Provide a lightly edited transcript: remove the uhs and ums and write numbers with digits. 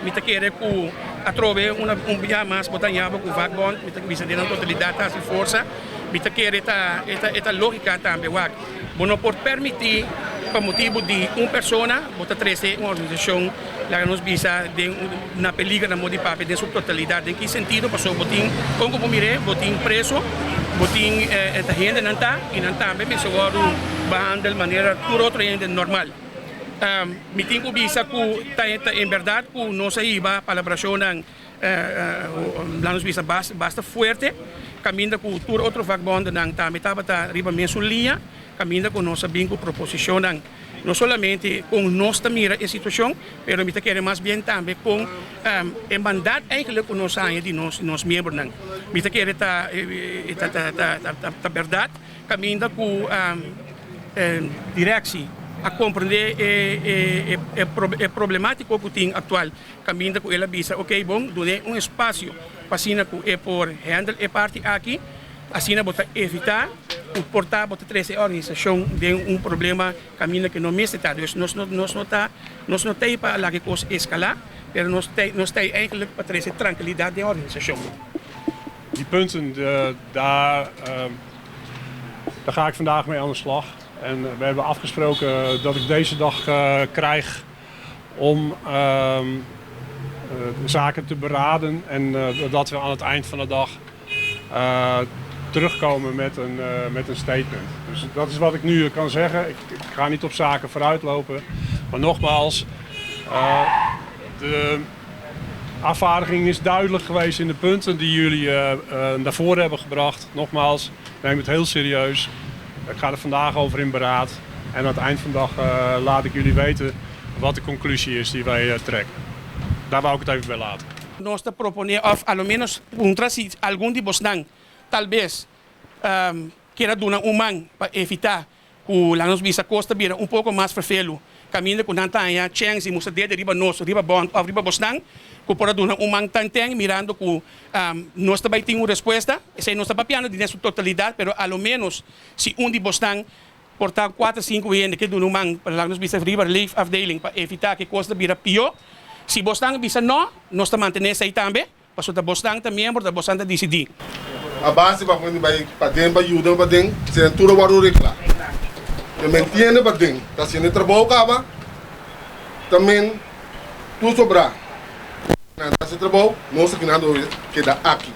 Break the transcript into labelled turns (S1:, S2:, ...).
S1: mita querer que atrove dia mais botanhava com vagabond, mita bisa de totalidade a força, mita querer esta lógica também, bueno por permitir por motivo de uma pessoa, bota 13 uma organização, lá nos bisa de na peligro na modi pape de sua totalidade, em que sentido passou botin como mire, botin preso, botin esta gente não tá e não também me seguro behandel maneira tudo outro gente normal. Me tenho bisa que tá em verdade que nossa iba palabração lá nos bisa basta forte, caminha com tudo outro vagabundo não tá metade tá riba mesmo linha, caminha com nossa bingo proposição não somente com nossa mira a situação, mas me quer mais bem também com o mandato eigenlijk que nós temos de nós membros não, me quer tá verdade, caminha com direção a compreender a problemática que tem atual, caminha com ela bisa, ok, bom, doe espaço para cima que é por handle a parte aqui, assim não bota evitar o portar bota 13 organização de problema caminho que não está, dus nós não tem para lá que coisa escalar, mas nós tem eigenlijk para trazer tranquilidade de organisação.
S2: Die punten, daar ga ik vandaag mee aan de slag. En we hebben afgesproken dat ik deze dag krijg om de zaken te beraden en dat we aan het eind van de dag terugkomen met een statement. Dus dat is wat ik nu kan zeggen. Ik ga niet op zaken vooruitlopen. Maar nogmaals, de afvaardiging is duidelijk geweest in de punten die jullie naar voren hebben gebracht. Nogmaals, neem het heel serieus. Ik ga er vandaag over in beraad. En aan het eind van de dag laat ik jullie weten wat de conclusie is die wij trekken. Daar wou ik het even bij laten.
S1: Nós proponer of ao menos algum de vocês talvez queira dar man para evitar que lá nos bisa costa vira pouco mais vervelho. Caminho com tanta aí chance e musa de riba nosso, riba bond, of riba bosnang, que pode dar man tanteng mirando que nós também temos resposta, se nós está papiando de nessa totalidade, pero ao menos se de bosnang portar 4, 5 gente que do man para lá nos bisa riba relief afdeling para evitar que costa vira pior. Se bosnang bisa não, nós está mantendo aí também, para o bosnang também membro da bosnang da decidir.
S3: A base para quando vai para dentro para ajudar para dentro, se tudo vai reclamar. Também tiene para dentro, está sendo trabalho acaba, também tudo sobrar. Nada se trabalho, não se queda aqui.